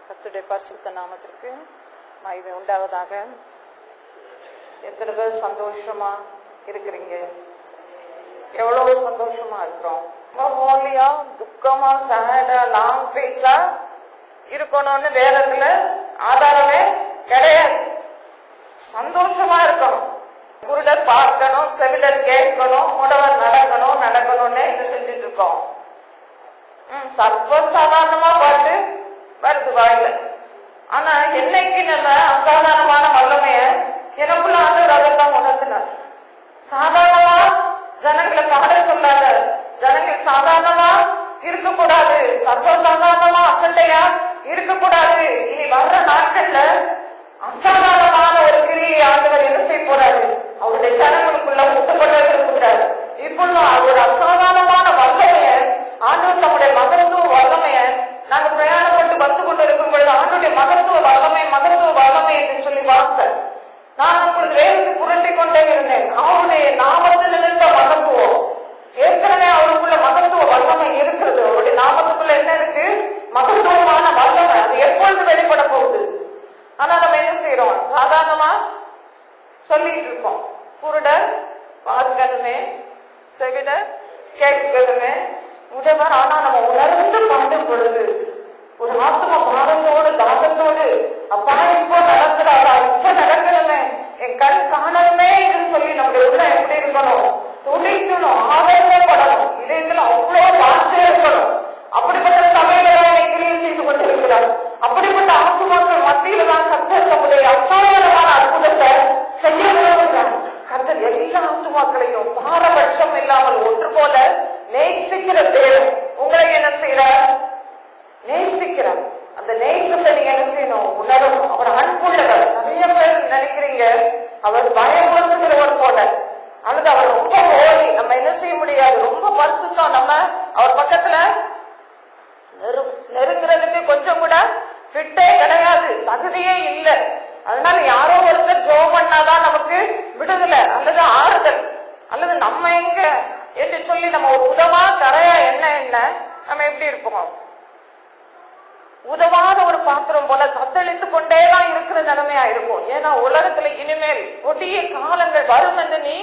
கர்த்தருடைய பரிசுத்த நாமத்திற்கு மகிமை உண்டாவதாக. எத்தனை பேர் சந்தோஷமா இருக்கிறீங்க? எவ்வளவு சந்தோஷமா இருக்கிறோம். ஹோலியா துக்கமா சேடா லாங் ஃபேஸா இருக்கணும்னு வேதத்துல ஆதாரமே கிடையாது. சந்தோஷமா இருக்கணும். குருடர் பார்க்கணும், செவிடர் கேட்கணும், முடவர் நடக்கணும்னு என்ன செஞ்சுட்டு இருக்கோம். சர்வசாதாரணமா பாட்டு வருது வாயில. ஆனா என்னைக்கு நம்ம அசாதாரணமான வல்லமைய எனக்குள்ள ஆண்டவர் அதைத்தான் உணர்த்தினார். சாதாரணமா ஜனங்களை பாட சொல்லாத, ஜனங்கள் சாதாரணமா இருக்கக்கூடாது, சர்வசாதாரணமா அசட்டையா இருக்கக்கூடாது. இனி வர்ற நாட்கள்ல அசாதாரணமான ஒரு கிரியை ஆண்டவர் என்ன செய்ய போறாரு, அவருடைய ஜனங்களுக்குள்ள முட்டுப்பட்டு இருக்கிறார். இப்பொழுது ஒரு அசாதாரணமான வல்லமைய ஆண்டவர் தம்முடைய மகத்துவ வல்லமைய நாங்க பிரயாணப்பட்டு வந்து கொண்டு இருக்கும் பொழுது ஆண்டுடைய மகத்துவ வல்லமை என்று சொல்லி பார்த்தேன். நான் உங்களுக்கு வேறு புரட்டி கொண்டே இருந்தேன். அவருடைய நாமத்து நிமித்த மகத்துவம், ஏற்கனவே அவருக்குள்ள மகத்துவ வல்லமை இருக்கிறது. அவருடைய நாமத்துக்குள்ள என்ன இருக்கு? மகத்துவமான வல்லமை. அது எப்பொழுது வெளிப்பட போகுது? ஆனா நம்ம என்ன செய்யறோம்? சாதாரணமா சொல்லிட்டு இருக்கோம். குருடர் பார்க்கணுமே, செவிடர் கேட்கணுமே, உடவர். ஆனா நம்ம உணர்ந்து பாடும் பொழுது ஒரு ஆத்ம பாரத்தோடு தாகத்தோடு, அப்பா இப்போ நடக்கிறாரா, இப்ப நடக்கணுமே, என் கண் காணணுமே என்று சொல்லி நம்முடைய உள்ள எப்படி இருக்கணும்? துடிக்கணும், ஆதரவப்படணும். இதயத்துல அவ்வளவு வாஞ்சை இருக்கணும். அப்படிப்பட்ட சபையில கிரியை செய்து கொண்டிருக்கிறார். அப்படிப்பட்ட ஆத்மாக்கள் மத்தியில தான் கர்த்தர் தம்முடைய அசாதாரணமான அற்புதத்தை செய்ய விரும்புகிறார். கர்த்தர் எல்லா ஆத்மாக்களையும் பாரபட்சம் இல்லாமல் ஒன்று போல நேசிக்கிற தேவன். உங்களை என்ன செய்யறார்? நேசிக்கிறார். அந்த நேசத்தை நீங்க என்ன செய்யணும்? உணரணும். அவர் அன்புள்ளவர். நிறைய பேர் நினைக்கிறீங்க அவர் பயமுறுத்துகிறவர் போல, அல்லது அவர் ரொம்ப ஹோலி, நம்ம என்ன செய்ய முடியாது, ரொம்ப பரிசுத்தம், நம்ம அவர் பக்கத்துல நெருங்கிறதுக்கு கொஞ்சம் கூட ஃபிட்டே கிடையாது, தகுதியே இல்லை. அதனால யாரோ ஒருத்தர் ஜோம் பண்ணாதான் நமக்கு விடுதலை அல்லது ஆறுதல், அல்லது நம்ம எங்க என்று சொல்லி நம்ம ஒரு உதவா கரையா என்ன நம்ம எப்படி இருப்போம்? உதவாத ஒரு பாத்திரம் போல தத்தளித்து கொண்டேதான் இருக்கிற நிலைமையா இருக்கும். ஏன்னா உலகத்துல இனிமேல் கொடிய காலங்கள் வரும் என்று நீ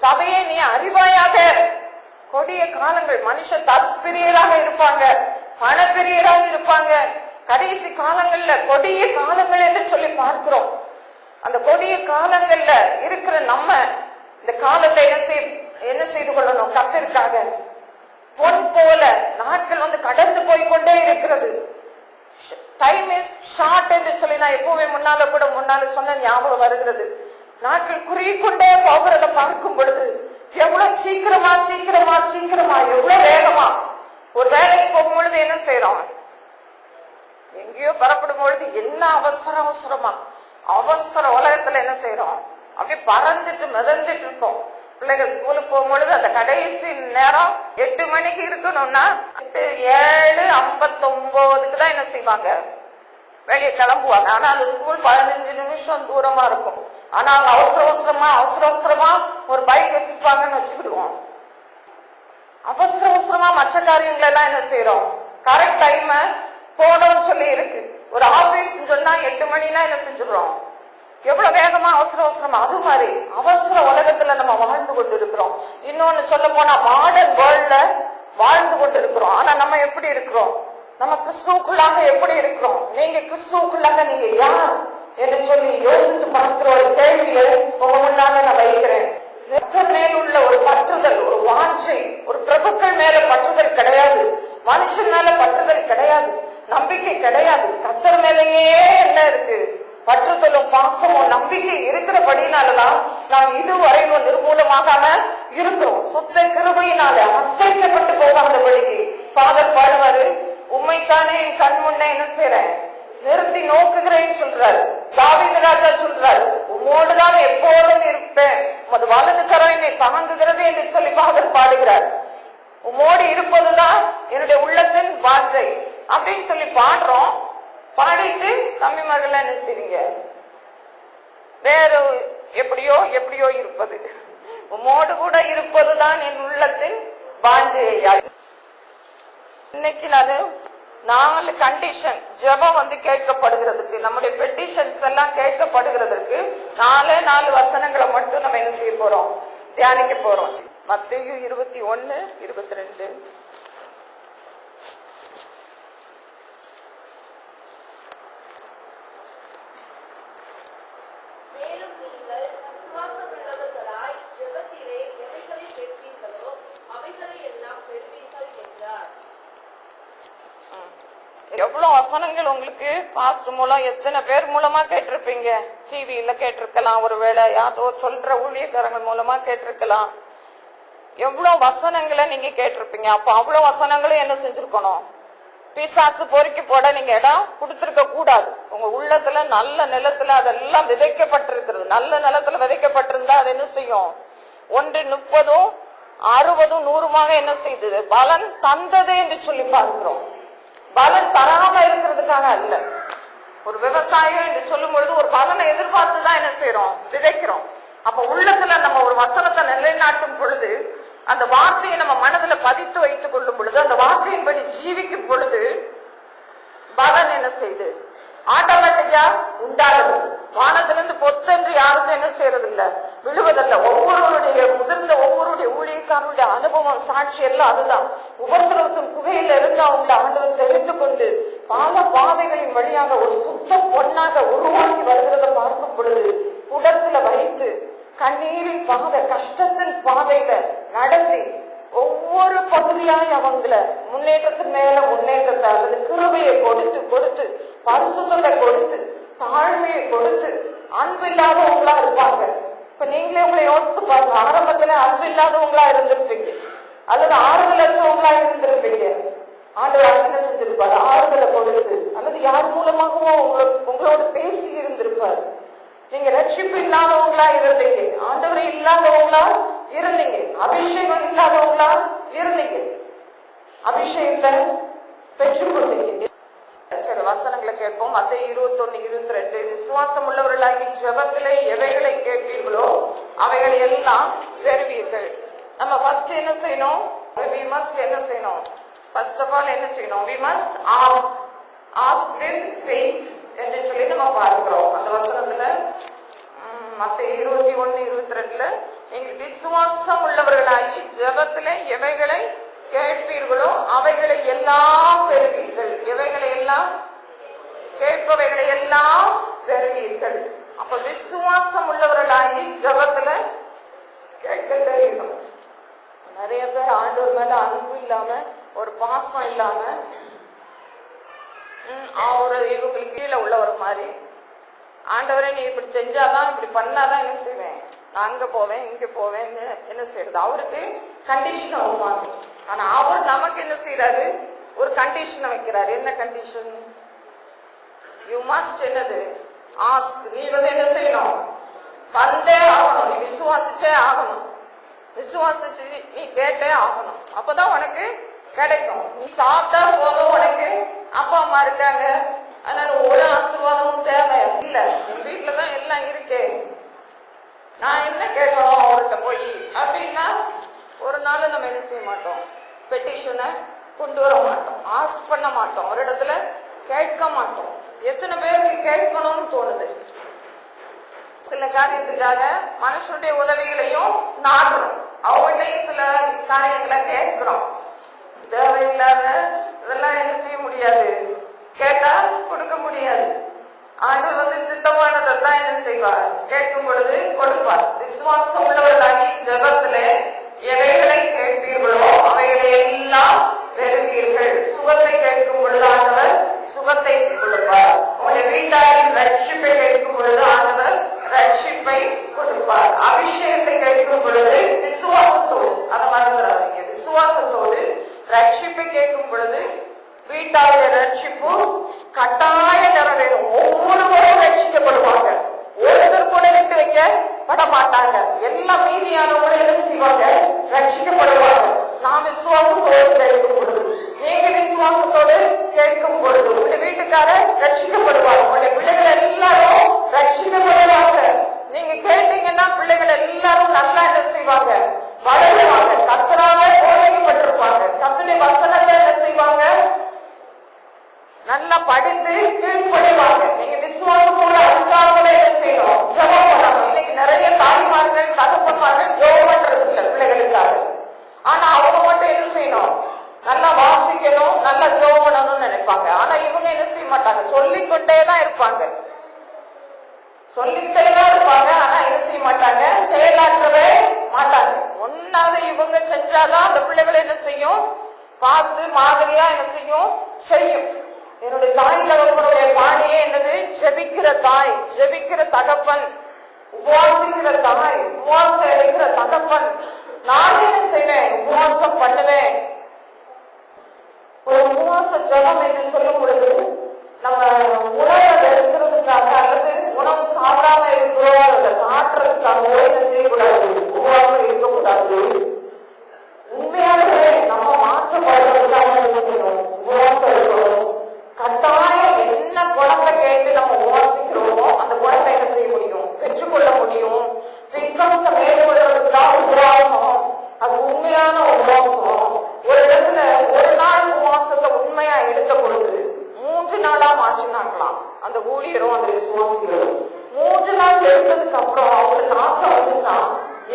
சபையை நீ அறிவாயாக. கொடிய காலங்கள், மனுஷன் தற்பிரியராக இருப்பாங்க, பணப்பிரியராக இருப்பாங்க. கடைசி காலங்கள்ல கொடிய காலங்கள் என்று சொல்லி பார்க்கிறோம். அந்த கொடிய காலங்கள்ல இருக்கிற நம்ம இந்த காலத்தை என்ன செய்து கொள்ளணும்? கர்த்தருக்காக பொன் போல நாட்கள் கடந்து போய்கொண்டே இருக்கிறது. டைம் இஸ் ஷார்ட் என்று சொல்லி நான் எப்பவுமே முன்னால சொன்ன ஞாபகம் வருகிறது. நாட்கள் குறுகிக்கொண்டே போகிறத பார்க்கும் பொழுது எவ்வளவு சீக்கிரமா எவ்வளவு வேகமா ஒரு வேலைக்கு போகும் பொழுது என்ன செய்யறோம்? எங்கேயோ பரப்படும் பொழுது என்ன அவசர உலகத்துல என்ன செய்யறோம்? அப்படியே பறந்துட்டு மிதந்துட்டு இருக்கோம். பிள்ளைங்க ஸ்கூலுக்கு போகும்பொழுது அந்த கடைசி நேரம் 8 மணிக்கு இருக்கணும்னா 7:59 தான் என்ன செய்வாங்க? வெளியே கிளம்புவாங்க. ஆனா அந்த ஸ்கூல் 15 நிமிஷம் தூரமா இருக்கும். ஆனா அவங்க அவசரமா ஒரு பைக் வச்சிருப்பாங்கன்னு வச்சுக்கிடுவோம். அவசரமா மற்ற காரியங்கள் எல்லாம் என்ன செய்யறோம்? கரெக்ட் டைம் போனோம்னு சொல்லி இருக்கு. ஒரு ஆபீஸ் சொன்னா 8 மணினா என்ன செஞ்சிடறோம்? எவ்வளவு வேகமா அவசரமா. அது மாதிரி அவசர உலகத்துல நம்ம வாழ்ந்து கொண்டு இருக்கிறோம். இன்னொன்னு சொல்ல போனா மாடர்ன் வேர்ல்ட்ல வாழ்ந்து கொண்டு இருக்கிறோம். ஆனா நம்ம எப்படி இருக்கிறோம்? நம்ம கிறிஸ்துவுக்குள்ளாக எப்படி இருக்கிறோம்? நீங்க கிறிஸ்துவுக்குள்ளாக நீங்க யார் என்று சொல்லி யோசித்து பார்க்கிற ஒரு கேள்வியை உங்க முன்னால நான் வைக்கிறேன். மேல் உள்ள ஒரு பற்றுதல், ஒரு வாஞ்சை, ஒரு பிரபுக்கள் மேல பற்றுதல் கிடையாது, மனுஷன் மேல பற்றுதல் கிடையாது, நம்பிக்கை கிடையாது. கர்த்தர் மேலேயே என்ன இருக்கு? பற்றுதலும் பாசமும் நம்பிக்கை இருக்கிறபடினாலதான் நாம் இதுவரைக்கும் நிர்மூலமாகாம இருக்கிறோம். சுத்த கிருபையினால அசைக்கப்பட்டு போகாதபடிக்கு ஃபாதர் பாடுவாரு, உண்மைத்தானே என் கண் முன்னே என்ன செய்யறேன்? நிறுத்தி நோக்குகிறேன்னு சொல்றாரு. தாவீது ராஜா சொல்றாரு, உம்மோடுதான் எப்போதும் இருப்பேன், உமது வலது கரம் என்னை தாங்குகிறது என்று சொல்லி ஃபாதர் பாடுகிறார். உம்மோடு இருப்பதுதான் என்னுடைய உள்ளத்தின் வாஞ்சை அப்படின்னு சொல்லி பாடுறோம். பாடிட்டு தம்பிமார்கள் என்ன செய்றீங்க? வேற எப்படியோ இருப்பது, உம்மோடு கூட இருப்பதுதான் என் உள்ளத்தின் வாஞ்சையா. இன்னைக்கு நான் 4 கண்டிஷன் ஜெபம் கேட்கப்படுகிறதுக்கு, நம்முடைய பெட்டிஷன்ஸ் எல்லாம் கேட்கப்படுகிறதுக்கு 4 வசனங்களை மட்டும் நம்ம என்ன செய்ய போறோம், தியானிக்க போறோம். மத்தேயு 21:22. எவ்வளவு வசனங்கள் உங்களுக்கு பாஸ்ட் மூலம் எத்தனை பேர் மூலமா கேட்டிருப்பீங்க, டிவியில கேட்டிருக்கலாம், ஒருவேளை யாரோ சொல்ற ஊழியக்காரங்கள் மூலமா கேட்டிருக்கலாம். எவ்வளவு வசனங்களை நீங்க கேட்டிருப்பீங்க. அப்ப அவ்வளவு வசனங்களும் என்ன செஞ்சிருக்கணும், பிசாசு பொறுக்கி போட நீங்க இடம் கொடுத்திருக்க கூடாது. உங்க உள்ளத்துல நல்ல நிலத்துல அதெல்லாம் விதைக்கப்பட்டிருக்கிறது. நல்ல நிலத்துல விதைக்கப்பட்டிருந்தா அது என்ன செய்யும், 1 30 60 100 என்ன செய்தது, பலன் தந்தது என்று சொல்லி பார்க்கிறோம். பலன் தராம இருக்கிறதுக்காக அல்ல. ஒரு விவசாயம் என்று சொல்லும் பொழுது ஒரு பலனை எதிர்பார்த்துதான் என்ன செய்யறோம், விதைக்கிறோம். அப்ப உள்ளத்துல நம்ம ஒரு வசனத்தை நிலைநாட்டும் பொழுது, அந்த வார்த்தையை நம்ம மனதுல பதித்து வைத்துக் கொள்ளும் பொழுது, அந்த வார்த்தையின்படி ஜீவிக்கும் பொழுது பலன் என்ன செய்யுது, ஆட்டோமேட்டிக்கா உண்டாகுது. வானத்திலிருந்து பொத்தென்று யாருக்கும் என்ன செய்யறது இல்ல, விழுவதல்ல. ஒவ்வொருவருடைய முதிர்ந்த ஒவ்வொருடைய ஊழியக்காரருடைய அனுபவம் சாட்சி எல்லாம் அதுதான். உபத்திரவத்தின் குகையில இருந்து அவங்க ஆண்டவர் தெரிந்து கொண்டு பல பாதைகளின் வழியாக ஒரு சுத்த பொன்னாக உருவாக்கி வருகிறத பார்க்கும் பொழுது, குடத்துல வைத்து கண்ணீரின் பாதை, கஷ்டத்தின் பாதையில நடத்தி ஒவ்வொரு பகுதியாய் அவங்கள முன்னேற்றத்தின் மேல முன்னேற்றத்தை அல்லது கிருபையை கொடுத்து கொடுத்து, பரிசுத்தத்தை கொடுத்து, தாழ்மையை கொடுத்து, அன்பு இல்லாதவங்களா இருப்பாங்க. இப்ப நீங்களே உங்களை யோசித்து பாருங்க, ஆரம்பத்துல அன்பு இல்லாதவங்களா இருந்திருப்பீங்க, அல்லது ஆறுதல் அற்றவங்களா இருந்திருப்பீங்க. ஆண்டவர் என்ன செஞ்சிருப்பாரு, ஆறுதலை கொடுத்து, அல்லது யார் மூலமாகவும் உங்களோட பேசி இருந்திருப்பாரு. நீங்க ரட்சிப்பு இல்லாதவங்களா இருந்தீங்க, ஆண்டவரை இல்லாதவங்களா இருந்தீங்க, அபிஷேகம் இல்லாதவங்களா இருந்தீங்க, அபிஷேகத்தை பெற்றுக் கொண்டீங்க. சில வசனங்களை கேட்போம். மத்தேயு 21:22. விசுவாசம் உள்ளவர்களாகி ஜெபத்திலே எவைகளை கேட்பீர்களோ அவைகளை எல்லாம் பெறுவீர்கள். நம்ம ஃபர்ஸ்ட் என்ன செய்யணும், we must என்ன செய்யணும், ஃபர்ஸ்ட் ஆஃப் ஆல் என்ன செய்யணும், we must ask with faith என்று சொல்லி நம்ம பார்க்கிறோம். அந்த வசனத்துல மத்தேயு 21:22 நீங்கள் விசுவாசம் உள்ளவர்களாகி ஜெபத்திலே எவைகளை கேட்பீர்களோ அவைகளை எல்லாம் பெறுவீர்கள். எவைகளை எல்லாம், கேட்பவைகளை எல்லாம் பெறுவீர்கள். அப்ப விசுவாசம் உள்ளவர்களாகி ஜெபத்துல கேட்க தெரியணும். நிறைய பேர் ஆண்டவர் மேல அன்பு இல்லாம, ஒரு பாசம் இல்லாம, அவரு இவங்களுக்கு கீழே உள்ளவர் மாதிரி, ஆண்டவரே நீ இப்படி செஞ்சாதான், இப்படி பண்ணாதான் என்ன செய்வேன், நான் அங்க போவேன் இங்க போவேன் என்ன செய்யறது. அவருக்கு கண்டிஷன் வருவாங்க. ஆனா அவர் நமக்கு என்ன செய்யறாரு, ஒரு கண்டிஷன் வைக்கிறாரு. என்ன கண்டிஷன், யூ மஸ்ட் என்னது, ஆஸ்க். நீ என்ன செய்யணும், வந்தே ஆகணும், நீ விசுவாசிச்சே ஆகணும், விசுவாசிச்சு நீ கேட்டே ஆகணும். அப்பதான் உனக்கு கிடைக்கும். நீ சாப்பிட்டா போதும், உனக்கு அப்பா அம்மா இருக்காங்க, அதனால ஒரு ஆசீர்வாதமும் தேவை இல்ல, என் வீட்டுலதான் எல்லாம் இருக்கே, நான் என்ன கேட்கணும் அவர்கிட்ட போய் அப்படின்னா ஒரு நாள் நம்ம என்ன செய்ய மாட்டோம், பெட்டிஷனை கொண்டு வர மாட்டோம், ஆஸ்க் பண்ண மாட்டோம், ஒரு இடத்துல கேட்க மாட்டோம். எத்தனை பேருக்கு கேட்கணும்னு தோணுது, சில காரியத்துக்காக மனுஷனுடைய உதவிகளையும் நாடுறோம், அவங்கள்டையும் சில காரியங்களை கேட்கிறோம். தேவையில்லாத இதெல்லாம் என்ன செய்ய முடியாது, கேட்டா கொடுக்க முடியாது. ஆண்டவர் சித்தமானதான் என்ன செய்வார், கேட்கும் பொழுது கொடுப்பார். விசுவாசம் உள்ளவர்களாகி ஜெபத்திலே எவைகளை கேட்பீர்களோ அவைகளை எல்லாம் பெறுவீர்கள். சுகத்தை கேட்கும் பொழுது ஆண்டவர் சுகத்தை கொடுப்பார். உங்களுடைய வீட்டாரின் ரட்சிப்பை கேட்கும் பொழுது ஆண்டவர் ரட்சிப்பை கொடுப்பார். அபிஷேகத்தை கேட்கும் பொழுது விசுவாசத்தோடு, அதை மறந்துடாதீங்க, விசுவாசத்தோடு ரட்சிப்பை கேட்கும் பொழுது வீட்டாருடைய ரட்சிப்பு கட்டாய நிறைவேறும். ஒவ்வொருவரும் ரட்சிக்கப்படுவாங்க, ஒருத்தர் கூட விட்டு வைக்க பட மாட்டாங்க. எல்லா மீதியானவங்களும் என்ன செய்வாங்க, ரட்சிக்கப்படுவாங்க. நான் விசுவாசத்தோடு கேட்கும் பொழுது, நீங்க விசுவாசத்தோடு கேட்கும் பொழுது உங்களுடைய வீட்டுக்காரர் ரட்சிக்கப்படுவாங்க, உங்களுடைய பிள்ளைகள் எல்லாரும் ரட்சிக்கப்படுவாங்க. நீங்க கேட்டீங்கன்னா பிள்ளைகள் எல்லாரும் நல்லா என்ன செய்வாங்க, வளருவாங்க, கர்த்தரால போதிக்கப்பட்டிருப்பாங்க, கர்த்தருடைய வசனத்தை என்ன செய்வாங்க, நல்லா படித்து கீழ்ப்படிவாங்க. நீங்க விசுவாசத்தோட அதுக்காகவே என்ன செய்யணும்? ஜெபம் பண்ணணும். இன்னைக்கு நிறைய தாய்மார்கள் தகப்பன்மார்கள் ஜெபம் பண்றது இல்லை பிள்ளைகளுக்காக. ஆனா அவங்க மட்டும் என்ன செய்யணும்? நல்லா வாசிக்கணும், நல்லா ஜெபம் பண்ணணும்னு நினைப்பாங்க. ஆனா இவங்க என்ன செய்ய மாட்டாங்க? சொல்லிக்கொண்டேதான் இருப்பாங்க, சொல்லிக்கிட்டேதான் இருப்பாங்க. ஆனா என்ன செய்ய மாட்டாங்க? செயலாற்றவே மாட்டாங்க. ஒன்னாவது இவங்க செஞ்சாதான் அந்த பிள்ளைகளை என்ன செய்யும்? பார்த்து மாதிரியா என்ன செய்யும்? செய்யும். என்னுடைய தாய் தகப்பனுடைய பாணியே என்னது? ஜெபிக்கிற தாய், ஜெபிக்கிற தகப்பன், உபவாசிக்கிற தாய், உபவாசம் எடுக்கிற தகப்பன். நானே என்ன செய்வேன்? உபவாசம் பண்ணுவேன். ஒரு உபவாச ஜபம் என்று சொல்லும் பொழுது நம்ம உணவை எடுக்கிறதுக்காக அல்லது உணவு சாப்பிடாம இருக்கிறோம் அதை காட்டுறதுக்காக என்ன செய்யக்கூடாது? உபவாசம் இருக்கக்கூடாது. உண்மையாகவே நம்ம மாற்றப்படுறதுக்காக என்ன செய்யணும்? உபவாசம் இருக்கணும். கட்டாயம் என்ன குணத்தை கேட்டு நம்ம உபவாசிக்கிறோமோ அந்த குணத்தை என்ன செய்ய முடியும்? பெற்றுக்கொள்ள முடியும். விசுவாசம் மேற்கொள்றதுக்காக உபவாசம், அது உண்மையான உபவாசம். ஒரு இடத்துல ஒரு நாள் உபவாசத்தை உண்மையா எடுத்த பொழுது 3 நாளா மாற்றினாங்களாம் அந்த ஊழியரும் அந்த விசுவாசிகளும். 3 நாள் எடுத்ததுக்கு அப்புறம் அவங்களுக்கு ஆசை வந்துச்சா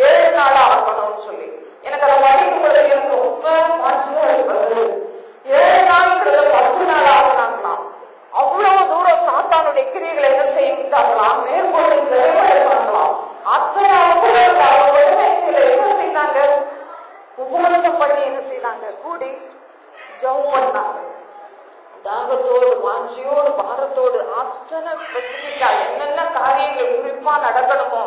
7 நாளா ஆக்கணும்னு சொல்லி. எனக்கு அதை படிக்கும் பொழுது எனக்கு ரொம்ப மாற்றியா இருப்பது. 7 நாட்கள்ல 10 நாள் ஆகினாங்களாம். அவ்வளவு தூரம் சாத்தானுடைய கிரியைகளை என்ன செய்தாங்களாம்? மேற்கொண்டு நிறைவேறாங்களாம். அத்தனை அவங்க என்ன செய்தாங்க? உபவாசம் பண்ணி என்ன செய்தாங்க? கூடி ஜெபம் பண்ணாங்க. தாகத்தோடு, வாஞ்சியோடு, பாரத்தோடு, அத்தனை ஸ்பெசிபிக்கா என்னென்ன காரியங்கள் குறிப்பா நடக்கணுமோ,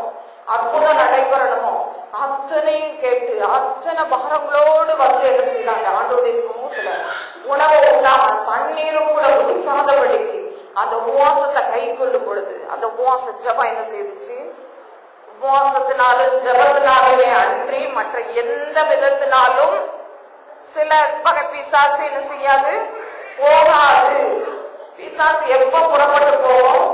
அற்புதம் நடைபெறணுமோ அத்தனையும் கேட்டு அத்தனை பாரங்களோடு வந்து என்ன செய்தாங்க? ஆண்டவருடைய சமூகத்துல உணவு உண்ணாம தண்ணீரும் கூட குடிக்காதபடிக்கு அந்த உபவாசத்தை கை கொள்ளும் பொழுது அந்த உபவாச ஜெபம் என்ன செய்துச்சு? உபவாசத்தினாலும் ஜெபத்தினாலுமே அன்றி மற்ற எந்த விதத்தினாலும் சில வகை பிசாசு என்ன செய்யாது? போகாது. பிசாசு எப்ப புறப்பட்டு போவோம்?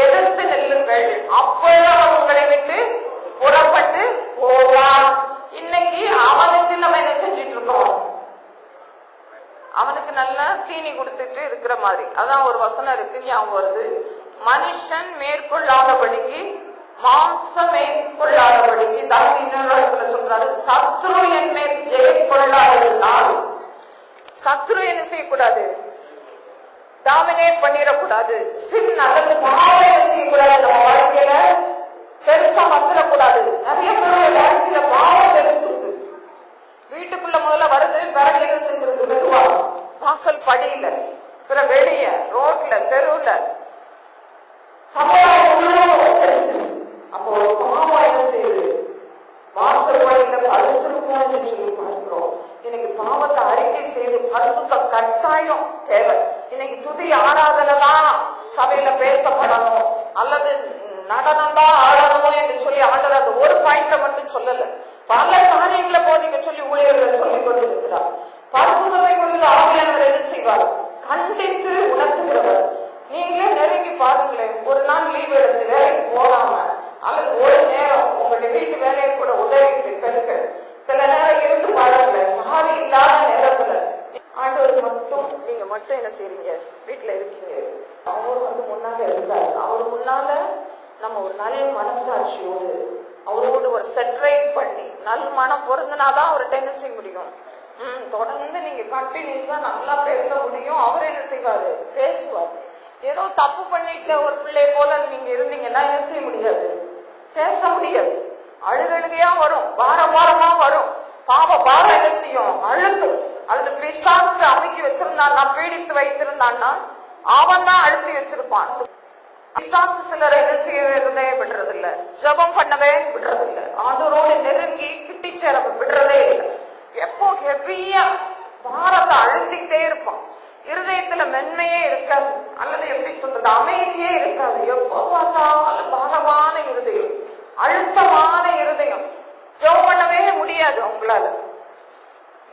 எதிர்த்து நில்லுங்கள், அப்பொழுது உங்களை விட்டு புறப்பட்டு போவான். இன்னைக்கு அவனுக்கு நம்ம என்ன செஞ்சிட்டு இருக்கோம்? அவனுக்கு நல்லா தீனி கொடுத்துட்டு இருக்கிற மாதிரி. அதான் ஒரு வசனம் இருக்கு, ஞாபகம் வருது. மனுஷன் மேற்கொள்ளாதபடிக்கு மாம்சம் மேற்கொள்ளாதபடிக்கு தான் இன்னொரு இடத்துல சொல்றாரு, சத்ரு என் மேல் ஜெயிக்கொள்ளாததுனால். சத்ரு என்ன செய்யக்கூடாது? டாமினேட் பண்ணிடக்கூடாது. சின் அல்லது பாவம் என்ன செய்யக்கூடாது? நம்ம வாழ்க்கையில பெருசா வந்துடக்கூடாது. நிறைய பேருடைய வாழ்க்கையில பாவம் தெரிஞ்சுது. வீட்டுக்குள்ள முதல்ல வருது, பிறகு என்ன செஞ்சிருக்கு? மெதுவா வாசல் படியில, பிற வெளிய, ரோட்ல, தெருவுல, சமுதாயம் தெரிஞ்சு. அப்போ ஒரு பாவம் என்ன செய்யுது? வாசல் படியில படுத்திருக்கோம்னு சொல்லி பார்க்கிறோம். இன்னைக்கு பாவத்தை அறிக்கை செய்து பரிசுத்த கட்டாயம் தேவை. இன்னைக்கு துதி ஆராதனை தான் சபையில பேசப்படணும் அல்லது நடனம் தான் ஆடணும் என்று சொல்லி ஆண்டவர் அந்த ஒரு பாயிண்ட மட்டும் சொல்லல, பல காரியங்களை போதிக்க சொல்லி ஊழியர்கள் சொல்லிக் கொண்டிருக்கிறார். பரிசுத்தத்தை குறித்து ஆவியானவர் என்ன செய்வார்? கண்டித்து உணர்த்துகிறவர். நீங்களே நெருங்கி பாருங்களேன். ஒரு நாள் லீவ் எடுத்து வேலைக்கு போகாம அல்லது ஒரு நேரம் உங்களுடைய வீட்டு வேலையை கூட உதவிட்டு பெண்கள் சில நேரம் இருந்து பாருங்க. யாரும் இல்லாத நேரத்துல ஆண்டவர் மட்டும் நீங்க மட்டும் என்ன செய்றீங்க? வீட்டுல இருக்கீங்க. அவர் வந்து முன்னால இருக்காரு. அவர் முன்னால நம்ம ஒரு நல்ல மனசாட்சியோடு அவரோடு ஒரு செட்ரைட் பண்ணி நல் மனம் பொருந்தினாதான் அவர்கிட்ட என்ன செய்ய முடியும்? தொடர்ந்து நீங்க கண்டினியூஸா நல்லா பேச முடியும். அவர் என்ன செய்வாரு? பேசுவார். ஏதோ தப்பு பண்ணிட்டு ஒரு பிள்ளை போல நீங்க இருந்தீங்கன்னா என்ன செய்ய முடியாது? பேச முடியாது. அழுகழுகையா வரும், பாரமா வரும். பாவ பாரம் என்ன செய்யும்? அழுத்தும். அல்லது பிசாசு அமைக்கி வச்சிருந்தான்னா, பீடித்து வைத்திருந்தான்னா அவன் தான் அழுத்தி வச்சிருப்பான். பிசாசு சிலரை என்ன செய்யறதே விடுறது இல்ல, ஜபம் பண்ணவே விடுறது இல்ல, ஆண்டவரோடு நெருங்கி கிட்டி சேர விடுறதே இல்லை. எப்போ ஹெவியா பாரத்தை அழுத்திக்கிட்டே இருப்பான். இருதயத்துல மென்மையே இருக்காது, அல்லது எப்படி சொல்றது, அமைதியே இருக்காது. எப்போ பார்த்தாலும் பாரமான இருதயம், அழுத்தமான இருதயம். ஜெபம் பண்ணவே முடியாது உங்களால.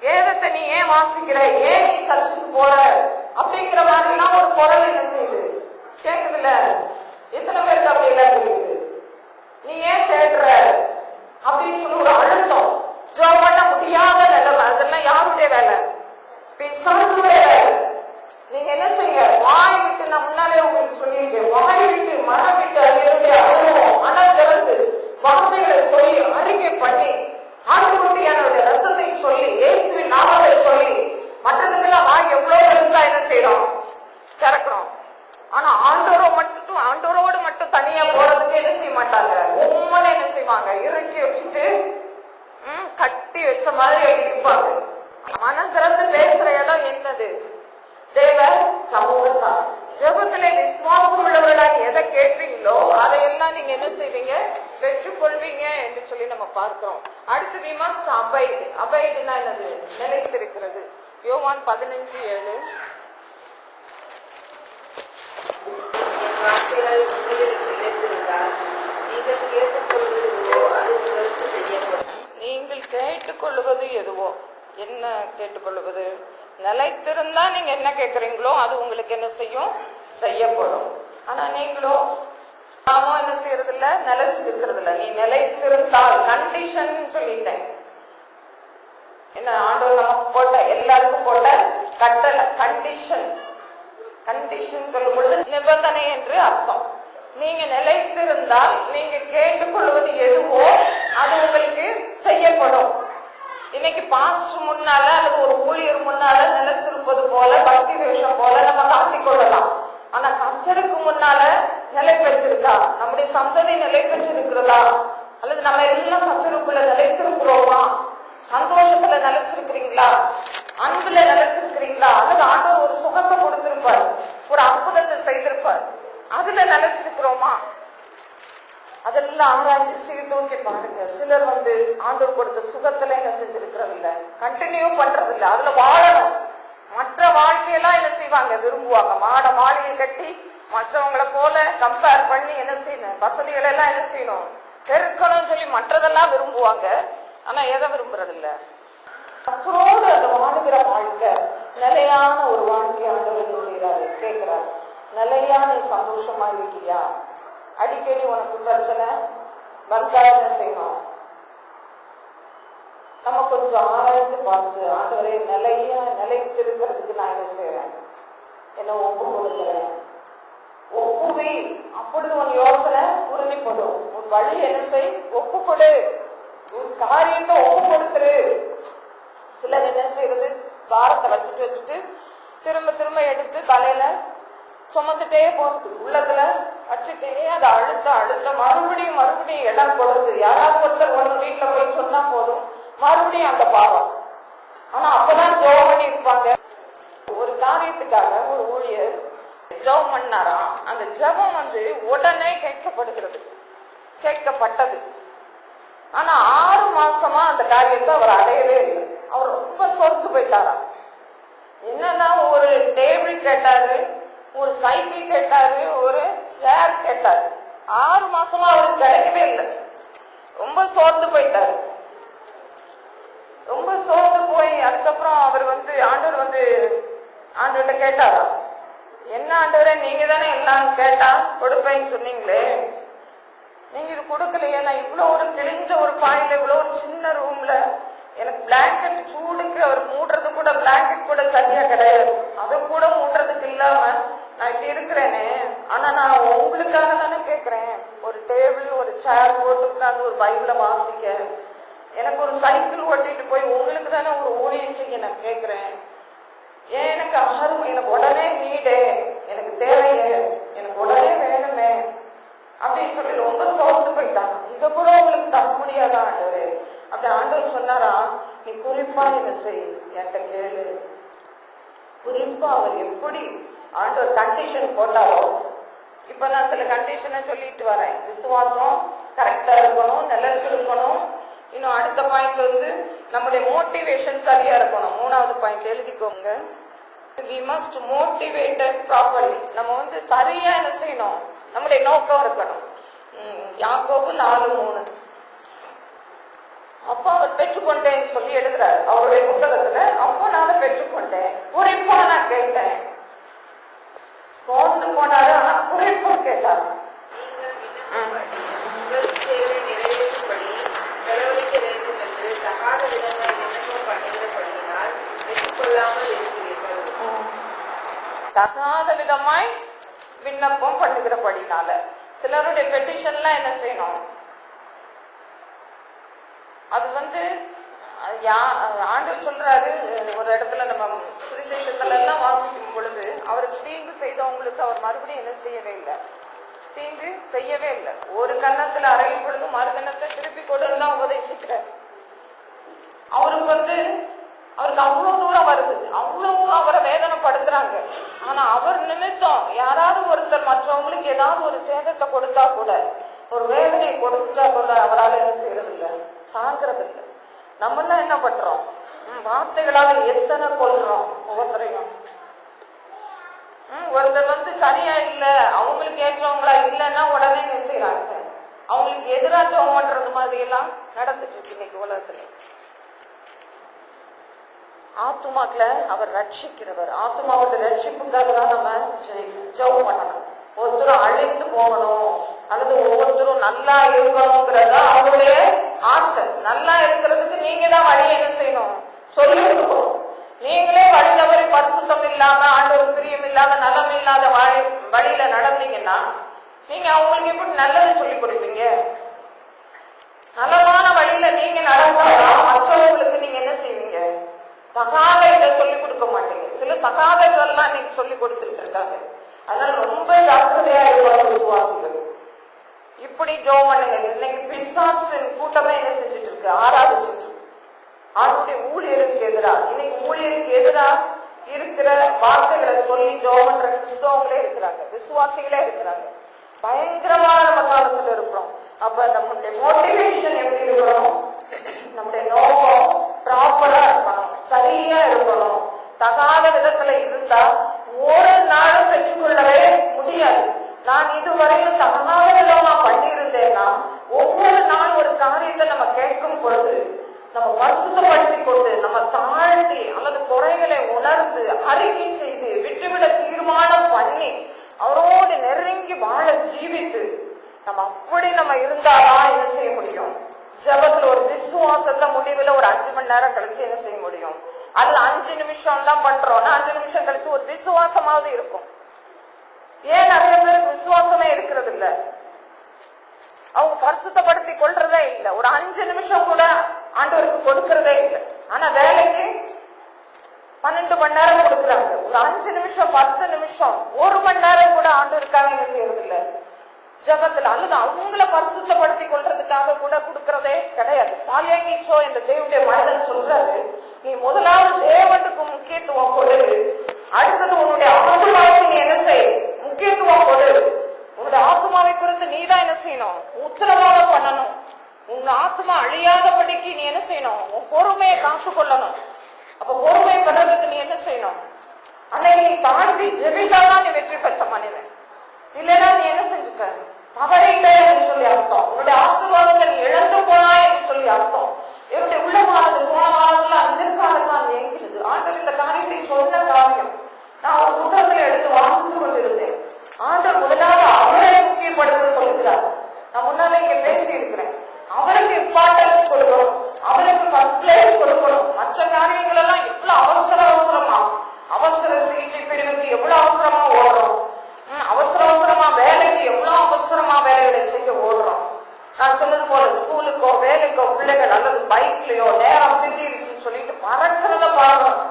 வேதத்தை நீ ஏன் வாசிக்கிற, ஏன் நீ சர்ச்சுக்கு போற அப்படிங்கிற மாதிரி எல்லாம் ஒரு குரல் என்ன செய்யுது? கேக்குதுல்ல? எத்தனை பேருக்கு அப்படி எல்லாம் கேக்குது? நீ ஏன் தேடுற அப்படின்னு சொல்லி ஒரு அழுத்தம். ஜெபம் பண்ண முடியாத நிலைமை. அதெல்லாம் யாருடைய வேலை? பிசாசுடைய வேலை. நீங்க என்ன செய்ய? வாய் முன்னாலே உங்களுக்கு சொல்லியிருக்கேன், வாய் விட்டு மனம் விட்டு அதனுடைய அனுபவம் மனம் திறந்து வார்த்தைகளை சொல்லி அறிக்கை பண்ணி ஆண்டவருடைய என்னுடைய ரத்தத்தை சொல்லி இயேசுவின் நாமத்தை சொல்லி மற்றதுக்கெல்லாம் வாய் எவ்வளவு பெருசா என்ன செய்யறோம், திறக்கிறோம். ஆனா ஆண்டவரோடு மட்டும் தனியா போறதுக்கு என்ன செய்ய மாட்டாங்க, உண்மையில என்ன செய்வாங்க, இறக்கி வச்சுட்டு கட்டி வச்ச மாதிரி அப்படி இருப்பாங்க. மனம் திறந்து பேசுற இடம் என்னது, தேவ சமூகத்தான். ஜெபத்திலே விசுவாசம் உள்ளவர்களாக எதை கேட்பீங்களோ அதையெல்லாம் நீங்க என்ன செய்வீங்க, பெற்றுக்கொள்வீங்க என்று சொல்லி நம்ம பார்க்கிறோம். அடுத்து we must abide. அபைடுனா என்னது, நிலைத்திருக்கிறது. யோவான் 15:7. நீங்கள் கேட்டுக்கொள்வது எதுவோ, என்ன கேட்டுக்கொள்வது, நிலைத்திருந்தா நீங்க என்ன கேட்கறீங்களோ அது உங்களுக்கு என்ன செய்யும், செய்யப்படும். ஆனா நீங்களோ நாம என்ன செய்யறது இல்ல, நிலைச்சு இருக்கிறது இல்ல. நீ நிலைத்திருந்தால், கண்டிஷன் சொல்லிட்டேன், என்ன ஆண்டவர் நமக்கு போட்ட, எல்லாருக்கும் போட்ட கட்டளை கண்டிஷன். கண்டிஷன் சொல்லும் பொழுது நிபந்தனை என்று அர்த்தம். நீங்க நிலைத்திருந்தால் நீங்க கேட்டுக்கொள்வது எதுவோ அது உங்களுக்கு செய்யப்படும். இன்னைக்கு பாஸ்டர் முன்னால அல்லது ஒரு ஊழியர் முன்னால நிலைச்சிருப்பது போல, பக்தி வேஷம் போல நம்ம காட்டிக் கொள்ளலாம். ஆனா கர்த்தருக்கு முன்னால நிலை பெற்றிருக்கா, நம்முடைய சந்ததி நிலை பெற்றிருக்கிறதா, அல்லது நம்ம எல்லாம் கர்த்தருக்குள்ள நிலைத்திருக்கிறோமா, சந்தோஷத்துல நிலைச்சிருக்கிறீங்களா, அன்புல நிலைச்சிருக்கிறீங்களா, அல்லது ஆண்டவர் ஒரு சுகத்தை கொடுத்திருப்பார், ஒரு அற்புதத்தை செய்திருப்பார், அதுல நிலைச்சிருக்கிறோமா, அதெல்லாம் ஆராய்ச்சி சீர்தூக்கி பாருங்க. சிலர் ஆண்டவர் கொடுத்த சுகத்துல என்ன செஞ்சிருக்கிறது இல்ல, கண்டினியூ பண்றது இல்ல, அதுல வாழணும். மற்ற வாழ்க்கையெல்லாம் என்ன செய்வாங்க, விரும்புவாங்க. மாளிகை கட்டி மற்றவங்களை போல கம்பேர் பண்ணி என்ன செய்யணும், வசதிகளை எல்லாம் என்ன செய்யணும், பெருக்கணும் சொல்லி மற்றதெல்லாம் விரும்புவாங்க. ஆனா எதை விரும்புறது இல்ல, கர்த்தரோடு அந்த வாழுகிற வாழ்க்கை, நிலையான ஒரு வாழ்க்கை ஆண்டவர் என்ன செய்யறாரு, கேட்கிறாரு. நிலையா நீ சந்தோஷமா இருக்கியா, அடிக்கடி உனக்கு பிரச்சனை வந்தா என்ன செய்யணும், நம்ம கொஞ்சம் ஆராய்ந்து பார்த்து, ஆண்டவரே நிலைத்திருக்கிறதுக்கு நான் என்ன செய்யறேன், என்ன ஒப்பு கொடுக்கிறேன், ஒப்புவி. அப்பொழுது உன் யோசனை உறுதிப்படும். உன் வழி என்ன செய், ஒப்பு கொடு, உன் காரியத்தை ஒப்பு கொடுத்துரு. சிலர் என்ன செய்யறது, பாரத்தை வச்சுட்டு திரும்ப திரும்ப எடுத்து தலையில சுமந்துட்டே போறது, உள்ளத்துல வச்சுட்டே அதை அழுத்த மறுபடியும் இடம் கொடுத்து, யாராவது ஒருத்தர் ஒண்ணு வீட்டுல போய் சொன்னா போதும், மறுபடியும் அந்த பாவம். ஆனா அப்பதான் ஜெபம் பண்ணி இருப்பாங்க. ஒரு காரியத்துக்காக ஒரு ஊழியர் ஜெபம் பண்ணாராம். அந்த ஜெபம் உடனே கேட்கப்பட்டது. ஆனா 6 மாசமா அந்த காரியத்தை அவர் அடையவே இல்லை. அவர் ரொம்ப சொர்க்கு போயிட்டாராம். என்னன்னா ஒரு டேபிள் கேட்டாரு, ஒரு சைக்கிள் கேட்டாரு, ஒரு சேர் கேட்டாரு. 6 மாசமா அவருக்கு கிடைக்கவே இல்லை. ரொம்ப சோர்ந்து போயிட்டாரு. ரொம்ப சோர்ந்து போய் அதுக்கப்புறம் அவர் ஆண்டவர்கிட்ட கேட்டாரா, என்ன ஆண்டவரே, நீங்க தானே எல்லாம் கேட்டா கொடுப்பேன்னு சொன்னீங்களே, நீங்க இது கொடுக்கலையே, நான் இவ்வளவு ஒரு கிழிஞ்ச ஒரு பாயில, இவ்வளவு ஒரு சின்ன ரூம்ல, எனக்கு பிளாங்கெட் சூடுக்கு அவர் மூடுறது கூட பிளாங்கெட் கூட சரியா கிடையாது, அது கூட மூடுறதுக்கு இல்லாம நான் இப்படி இருக்கிறேனே, ஆனா நான் உங்களுக்காக தானே கேட்கிறேன், ஒரு டேபிள் ஒரு சேர் போட்டு உட்கார்ந்து ஒரு பைபிளை வாசிக்க, எனக்கு ஒரு சைக்கிள் ஓட்டிட்டு போய் உங்களுக்கு தானே ஒரு ஊழியம் செய்ய நான் கேட்கிறேன், ஏன் எனக்கு உடனே வீடு, எனக்கு தேவையே, எனக்கு உடனே வேணுமே அப்படின்னு சொல்லி ரொம்ப சோர்ந்து போயிட்டாங்க. இதை கூட உங்களுக்கு தர முடியாதா ஆண்டவரு? அப்படி ஆண்டவர் சொன்னாரா, நீ குறிப்பா என்ன செய், என்கிட்ட கேளு. குறிப்பா அவர் எப்படி ஆண்டவர் கண்டிஷன் போட்டாரோ, இப்ப நான் சில கண்டிஷனை சொல்லிட்டு வரேன். விசுவாசம் கரெக்டா இருக்கணும், நிலைச்சு இருக்கணும். இன்னும் அடுத்த பாயிண்ட் நம்முடைய மோட்டிவேஷன் சரியா இருக்கணும். 3வது பாயிண்ட் எழுதிக்கோங்க. we must motivated properly. நம்ம சரியா என்ன செய்யணும், நம்முடைய நோக்கம் இருக்கணும். யாக்கோபு 4:3. அப்போ அவர் பெற்றுக்கொண்டேன்னு சொல்லி எழுதுறாரு அவருடைய புத்தகத்துல. அப்போ நான் பெற்றுக்கொண்டேன், குறிப்பா நான் கேட்டேன். சோர்ந்து போனாரு, ஆனா குறிப்பா கேட்டாரு. தகாத விதமாய் விண்ணப்பம் பண்ணுகிறபடினால. சிலருடைய பெட்டிஷன்லாம் என்ன செய்யணும், அது ஆண்டவர் சொல்றாரு ஒரு இடத்துல, நம்ம சுவிசேஷத்துல எல்லாம் வாசிக்கும் பொழுது, அவருக்கு தீங்கு செய்தவங்களுக்கு அவர் மறுபடியும் என்ன செய்யவே இல்லை, தீங்கு செய்யவே இல்லை. ஒரு கன்னத்துல அறையும் பொழுது மறு கன்னத்தை திருப்பி கொடுன்னு தான் உபதேசிக்கிறார். அவருக்கு அவ்வளவு தூரம் வருது, அவ்வளவு அவரை வேதனைப்படுத்துறாங்க. ஆனா அவர் நிமித்தம் யாராவது ஒருத்தர் மற்றவங்களுக்கு ஏதாவது ஒரு சேதத்தை கொடுத்தா கூட, ஒரு வேதனையை கொடுத்துட்டா கூட அவரால் என்ன செய்யறது இல்லை, தாங்கிறது இல்லை. நம்ம எல்லாம் என்ன பண்றோம், வார்த்தைகளால எத்தனை கொள்றோம் ஒவ்வொருத்தரையும். ஒருத்தர் சரியா இல்ல, அவங்களுக்கு ஏற்றவங்களா இல்லைன்னா உடனே என்ன செய்யறாங்க, அவங்களுக்கு எதிராக ஜெபம் பண்றது மாதிரி எல்லாம் நடந்துட்டு இருக்கு இன்னைக்கு உலகத்துல. ஆத்துமாக்களை அவர் ரட்சிக்கிறவர். ஆத்துமாவோட ரட்சிப்புக்காக தான் நம்ம ஜெபம் பண்ணணும். ஒருத்தரும் அழிந்து போகணும் அல்லது ஒவ்வொருத்தரும் நல்லா இருக்கணுங்கிறதா அவருடைய ஆசை. நல்லா இருக்கிறதுக்கு நீங்க தான் வழியை என்ன செய்யணும், சொல்லி கொடுக்கணும். நீங்களே வழி தவறி பரிசுத்தம் இல்லாம, ஆண்டவர் பிரியம் இல்லாத, நலம் இல்லாத வழியில நடந்தீங்கன்னா நீங்க அவங்களுக்கு எப்படி நல்லது சொல்லி கொடுப்பீங்க? நலமான வழியில நீங்க நடந்தாதான் மற்றவங்களுக்கு நீங்க என்ன செய்வீங்க, தகாத இதை சொல்லி கொடுக்க மாட்டீங்க. சில தகாத இதெல்லாம் இன்னைக்கு சொல்லி கொடுத்துட்டு இருக்காங்க. அதனால ரொம்ப ஜாக்கிரதையா இருக்கணும் விசுவாசிகள். இப்படி ஜெபம் பண்ணுங்க. இன்னைக்கு பிசாசின் கூட்டமே என்ன செஞ்சுட்டு இருக்கு, ஆராதிச்சுட்டு இருக்கு ஆண்டுடைய ஊழியருக்கு எதிராக. இன்னைக்கு ஊழியருக்கு எதிராக இருக்கிற வார்த்தைகளை சொல்லி ஜெபம் பண்ற கிறிஸ்தவங்களே இருக்கிறாங்க, விசுவாசிகளே இருக்கிறாங்க. பயங்கரமான நம்ம காலத்துல இருக்கிறோம். அப்ப நம்மளுடைய மோட்டிவேஷன் எப்படி இருக்கணும், நம்முடைய நோக்கம் ப்ராப்பரா இருக்கணும், சரியா இருக்கணும். தகாத விதத்துல இருந்தா ஒரு நாளும் பெற்றுக்கொள்ளவே முடியாது. நான் இதுவரையும் தகாத விதமா பண்ணியிருந்தேன்னா, ஒவ்வொரு நாள் ஒரு காரியத்தை நம்ம கேட்கும் பொழுது நம்ம பரிசுத்தப்படுத்தி கொண்டு, நம்ம தாழ்த்தி அல்லது குறைகளை உணர்ந்து அறிக்கை செய்து விட்டுவிட தீர்மானம் பண்ணி அவரோடு நெருங்கி வாழ ஜீவித்து நம்ம இருந்தாதான் என்ன செய்ய முடியும், ஜெபத்துல ஒரு விசுவாசத்தை முடிவுல ஒரு 5 மணி நேரம் கழிச்சு என்ன செய்ய முடியும். அதுல 5 நிமிஷம் தான் பண்றோம்னா 5 நிமிஷம் கழிச்சு ஒரு விசுவாசமாவது இருக்கும். ஏன் நிறைய பேருக்கு விசுவாசமே இருக்கிறது இல்ல, அவங்க பரிசுத்தப்படுத்தி கொள்றதே இல்லை. ஒரு 5 நிமிஷம் கூட ஆண்டவருக்கு கொடுக்கறதே இல்லை. ஆனா வேலைக்கு 12 மணி நேரம் கொடுக்குறாங்க. ஒரு 5 நிமிஷம் 10 நிமிஷம் 1 மணி நேரம் கூட ஆண்டவருக்காக என்ன செய்யறது இல்லை, ஜபத்துல அல்லது அவங்கள பரிசுத்தப்படுத்தி கொள்றதுக்காக கூட கொடுக்கறதே கிடையாது. பாலியங்கீச்சோ என்ற தேவனுடைய மனிதன் சொல்றாரு, நீ முதலாவது தேவனுக்கு முக்கியத்துவம் கொடு, அடுத்தது உன்னுடைய ஆத்மாவுக்கு நீ என்ன செய், முக்கியத்துவம் கொடு. உன்னுடைய ஆத்மாவை குறித்து நீ தான் என்ன செய்யணும், உத்தரவாதம் பண்ணணும். உங்க ஆத்மா அழியாதபடிக்கு நீ என்ன செய்யணும், உன் பொறுமையை காத்து கொள்ளணும். அப்ப பொறுமை பண்றதுக்கு நீ என்ன செய்யணும், அன்னைக்கு நீ தாண்டி ஜெபித்தாதான் நீ வெற்றி பெற்ற மனிதன். இல்லைன்னா நீ என்ன செஞ்சுட்ட, தவறிட்ட என்று சொல்லி அர்த்தம். உன்னுடைய ஆசீர்வாதத்தை நீ இழந்து போனாய் என்று சொல்லி அர்த்தம். என்னுடைய உள்ளமானது போன வாரத்துல அந்திருக்காலதான் இயங்கினது. ஆண்டவர் இந்த காரியத்தை சொன்ன காரியம் நான் ஒரு புத்தகத்தை எடுத்து வாசித்துக் கொண்டிருந்தேன். ஆண்டவர் முதலாவது அவரை முக்கியப்படுத்த சொல்லுகிறார். நான் முன்னாலே இங்க பேசி இருக்கிறேன். அவருக்கு இம்பார்ட்டன்ஸ் கொடுக்கணும், அவருக்கு ஃபர்ஸ்ட் பிளேஸ் கொடுக்கணும். மற்ற காரியங்கள் எல்லாம் எவ்வளவு அவசரமா அவசர சிகிச்சை பிரிவுக்கு எவ்வளவு அவசரமா ஓடுறோம், அவசரமா வேலைக்கு எவ்வளவு அவசரமா வேலைகளை செய்ய ஓடுறோம். நான் சொன்னது போல ஸ்கூலுக்கோ வேலைக்கோ பிள்ளைகள் அல்லது பைக்லயோ நேரம் திடீர்னு சொல்லிட்டு பறக்கிறத பாக்குறோம்.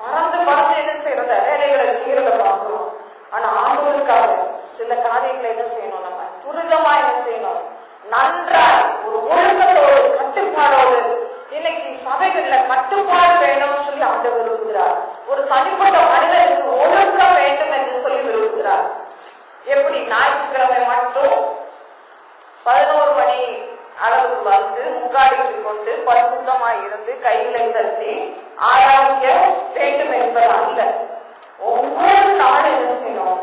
பறந்து என்ன செய்யறத வேலைகளை செய்யறத பாக்குறோம். ஆனா ஆண்டவருக்காக சில காரியங்களை என்ன செய்யணும், நம்ம துரிதமா என்ன செய்யணும், நன்றாய் ஒரு ஒழுக்கத்தோடு கட்டுப்பாடோடு. இன்னைக்கு சபைகள்ல கட்டுப்பாடு வேணும்னு சொல்லி ஆண்டவர் விரும்புகிறார். ஒரு தனிப்பட்ட மனிதனுக்கு ஒழுக்கம் வேண்டும் என்று சொல்லி விரும்புகிறார். எப்படி ஞாயிற்றுக்கிழமை மட்டும் 11 மணி அளவுக்கு வந்து முக்காடிட்டு கொண்டு பரிசுத்தமாய் இருந்து கைகளை தட்டி ஆராதிக்க வேண்டும் என்பது அல்ல. ஒவ்வொரு நாளும் என்ன செய்யணும்,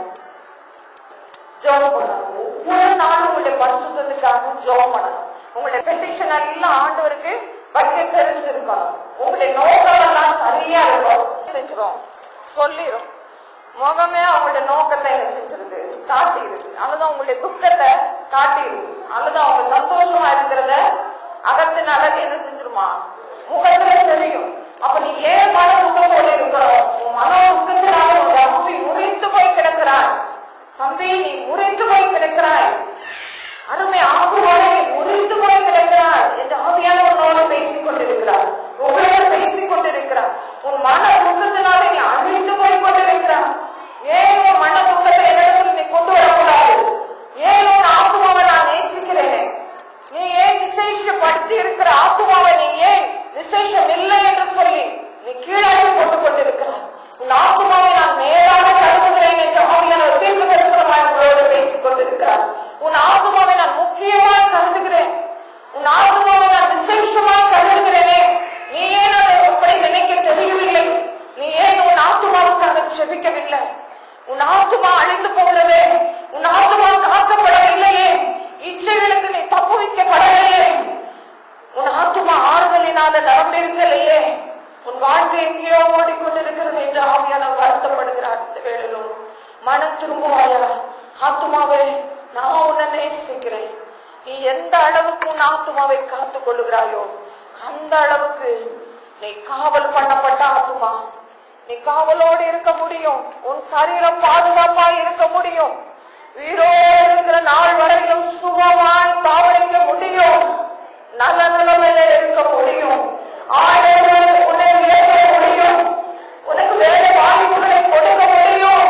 ஜெபம் பண்ணணும். ஒவ்வொரு நாளும் உங்களுடைய பரிசுத்தத்துக்காக ஜெபம் பண்ணணும். உங்களுடைய பெட்டிஷன் எல்லாம் ஆண்டவருக்கு வைக்க தெரிஞ்சிருக்கணும். உங்களுடைய நோக்கம் எல்லாம் சரியா இருக்கும், செஞ்சிடும் சொல்லிடும். முகமே அவங்களுடைய நோக்கத்தை என்ன செஞ்சிருக்கு, காட்டியிருக்கு. அல்லது உங்களுடைய துக்கத்தை காட்டியிருக்கு, அல்லது அவங்க சந்தோஷமா இருக்கிறத அகத்தின் அழகு என்ன செஞ்சிருமா, முகத்துல தெரியும். அப்ப நீ ஏன் மன துக்கத்தோடு இருக்கிறோம், உன் மன துக்கத்தினால உன் ரப்பி முறித்து போய் கிடக்கிறான். தம்பி, நீ முறிந்து போய் கிடக்கிறாய், அருமை ஆகுவானே நீ முறிந்து போய் கிடக்கிறாய் என்று ஆவியான உன்னோடு பேசிக் கொண்டிருக்கிறார், உங்களோடு பேசிக் கொண்டிருக்கிறார். உன் மன துக்கத்தினாலே நீ அழிந்து போய் கொண்டிருக்கிறார். ஏன் உன் மன துக்கத்தை என்னிடத்தில் நீ கொண்டு வரக்கூடாது? ஏன் உன் ஆத்மாவை நான் நேசிக்கிறேன், நீ ஏன் விசேஷப்படுத்தி இருக்கிற ஆத்மாவை நீ ஏன் விசேஷம் இல்லை என்று சொல்லி நீ கீழாக போட்டுக் கொண்டிருக்கிறார். உன் ஆத்மாவை நான் மேலாக கருதுகிறேன் என்று ஆவியான தீர்க்க தரிசனமாய் உங்களோடு பேசிக் கொண்டிருக்கிறார். உன் ஆத்மாவை நான் முக்கியமாய் கருதுகிறேன், உன் ஆத்மாவை நான் விசேஷமாய் கருதுகிறேனே, நீ ஏன் அதை எப்படி நினைக்க தெரியவில்லை? நீ ஏன் உன் ஆத்மாவுக்காக செபிக்கவில்லை? உன் ஆத்மா அழிந்து போகிறதே, உன் ஆத்மா காக்கப்படவில்லையே, இச்சைகளுக்கு நீ தப்பு வைக்கப்படவில்லையே, உன் ஆத்மா ஆறுதலினால நிரம்பிருக்கலையே, உன் வாழ்க்கை எங்கேயோ ஓடிக்கொண்டிருக்கிறது என்று ஆவியானவர் வருத்தப்படுகிறார். இந்த வேளையிலும் மனம் திரும்புவாயா? ஆத்மாவே, நான் உன்னை நேசிக்கிறேன், நீ எந்த அளவுக்கு உன் ஆத்மாவை காத்துக் கொள்ளுகிறாயோ அந்த அளவுக்கு நீ காவல் பண்ணப்பட்ட ஆத்மா, நீ காவலோடு இருக்க முடியும், உன் சரீரம் பாதுகாப்பாய் இருக்க முடியும், உயிரோடு இருக்கிற நாள் வரையிலும் சுகமாய் தாவரிக்க முடியும், நல்ல நிலைமையில இருக்க முடியும், ஆண்டவர் உன்னை உயர்த்த முடியும், உனக்கு வேலை வாய்ப்புகளை கொடுக்க முடியும்.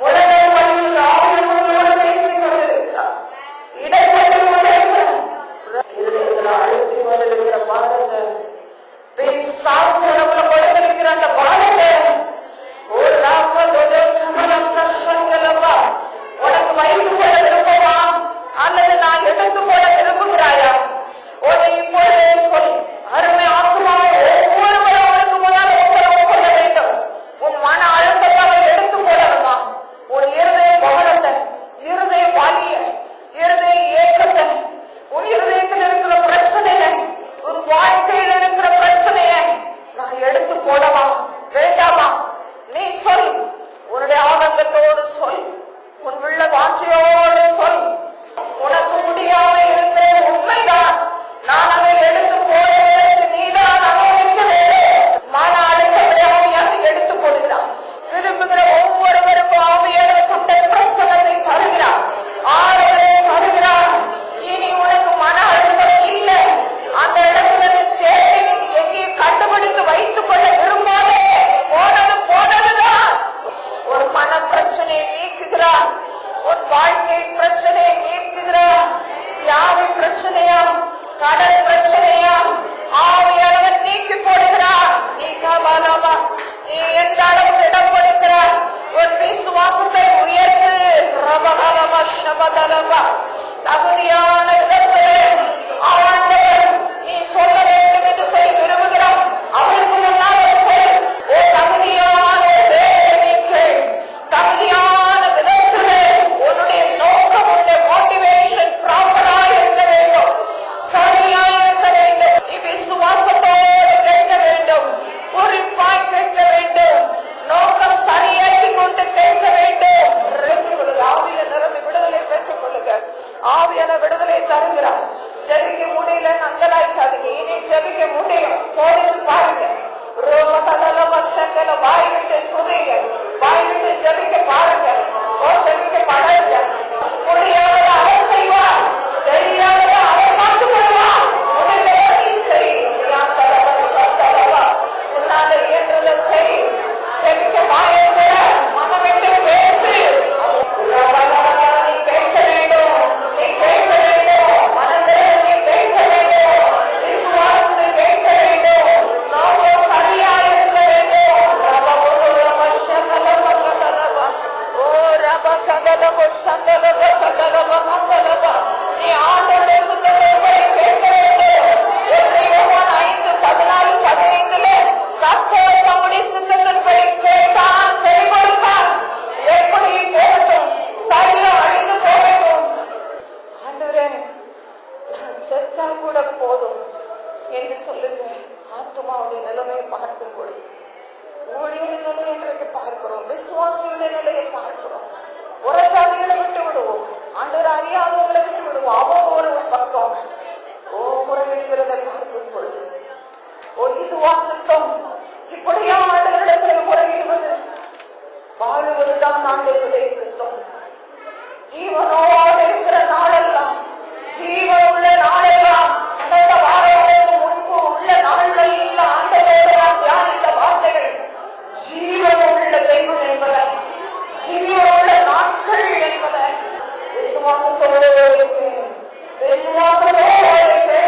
முழங்கை வழியில் ஆவியோடு பேசிக் கொண்டிருக்கிறார், இடைப்பட்டு கொண்டிருக்கிறார், அழுத்தி கொண்டிருக்கிற பாருங்க, சாஸ்திரத்துல கொடுத்திருக்கிற அந்த பாருங்க, உனக்கு வைத்து போட விருப்பமா அல்லது நான் எடுத்து போட விரும்புகிறாயா? உன்னை இப்பொழுதே சொல். அருமை ஆத்மாவை ஒவ்வொருவரும் அவருக்கு முதல் ஒவ்வொரு சொல்ல வேண்டும். உன் மன அழுத்தத்தை அவன் எடுத்து போடணுமா? உன் இருதய பகலத்தை, இருதய வலிய, இருதய ஏக்கத்தை, உன் இருதயத்தில் இருக்கிற பிரச்சனைய, உன் வாழ்க்கையில் இருக்கிற பிரச்சனைய நான் எடுத்து போடவா வேண்டாமா? நீ சொல், உன்னுடைய ஆதங்கத்தோடு சொல், உன் உள்ள வாஞ்சையோடு சொல். உனக்கு முடியாம இருக்கிற உண்மைதான், நான் அதை எடுத்து போடுவதற்கு நீதான் அனுமதிக்க வேண்டும். மன அழுத்தம் எடுத்து போடுகிறார். விரும்புகிற ஒவ்வொருவருக்கும் ஆவியானவர் கொண்ட பிரசன்னத்தை தருகிறார், ஆறுதலை தருகிறார். இனி உனக்கு மன அழுத்தம் இல்லை. அந்த இடத்துல தேடி எங்கே கண்டுபிடித்து வைத்துக் கொள்ள விரும்பாதே. போனது போனதுதான். ஒரு மன பிரச்சனையை நீக்குகிறார், உன் வாழ்க்கை பிரச்சனையை நீக்குகிறார். வியாதி பிரச்சனையா, கடன் பிரச்சனையா, ஆவியானவர் நீக்கி போடுகிறார். நீ எந்த அளவுக்கு இடம் கொடுக்கிறார்? உன் விசுவாசத்தை உயர்த்து. தகுதியான விதத்திலே ஆண்டவர் நீ சொல்ல வேண்டும் என்று சொல்லி விரும்புகிறார். அவருக்கு முன்னால் சொல், ஓ தகுதியான தகுதியான விதத்திலே உன்னுடைய நோக்கம், உன்னுடைய மோட்டிவேஷன் ப்ராப்பரா இருக்க வேண்டும், சரியா இருக்க வேண்டும். நீ விசுவாசத்தோடு கேட்க வேண்டும், குறிப்பாய் கேட்க வேண்டும், நோக்கம் சரியாக்கி கொண்டு கேட்க வேண்டும். ஆவியில நிரம்பி விடுதலை பெற்றுக் கொள்ளுங்க. ஆவியான விடுதலை தருகிறார். ஜெபிக்க முடியல நங்கலாய்க்காதீங்க, இனி ஜெபிக்க முடியும். சோதித்து பாருங்க. வாய் விட்டு புதைங்க, வாய் விட்டு ஜெபிக்க பாருங்க. ஜெபிக்க படாங்க. முடியாத அவர் செய்வார், தெரியாத அவர் பார்த்துக் கொள்வார். உன்னால இயன்றதை செய். ஜெபிக்க வாய்ப்பு மனமிட்டு பேசு. நீ கேட்க வேண்டும், நீ கேட்க வேண்டும், மனதில் நீ கேட்க வேண்டும், விசுவாசத்தை கேட்க வேண்டும், நோக்கம் சரியா இருக்க வேண்டும். நீ ஆண்டவருடைய சித்தத்தை கேட்க வேண்டும். 5:14-15 கர்த்தர் தம்முடைய சித்தத்தின்படி கேட்டான், செவி கொடுத்தான். எப்படி போகட்டும், சரியா அழிந்து போகட்டும். ஆண்டவரே, செத்தா கூட போதும் என்று சொல்லுங்க. ஆத்மாவுடைய நிலைமையை பார்க்கும் பொழுது ஊழியரின் நிலையை இன்றைக்கு பார்க்கிறோம், விசுவாசியுடைய நிலையை பார்க்கிறோம். புறஜாதிகளை விட்டு விடுவோம், ஆண்டவர் அறியாதவர்களை விட்டு விடுவோம். அவன் ஒரு பக்கம் முறையிடுகிறதை பார்க்கும் பொழுது இதுவா சித்தம்? இப்படியா ஆண்டவரிடத்தில் முறையிடுவது? வாழ்வதுதான் ஆண்டவருடைய சித்தம். ஜீவனோடு இருக்கிற நாளெல்லாம், ஜீவன் உள்ள நாளெல்லாம், கடந்த வாரங்களுக்கு முன்பு உள்ள நாள்கள் எல்லாம் ஆண்டவரோடு நாம் தியானித்த வார்த்தைகள் ஜீவன் உள்ள தெய்வம் என்பதை, ஜீவன் உள்ள நாட்கள் என்பதை விசுவாசத்தோடு விசுவாசத்தோடு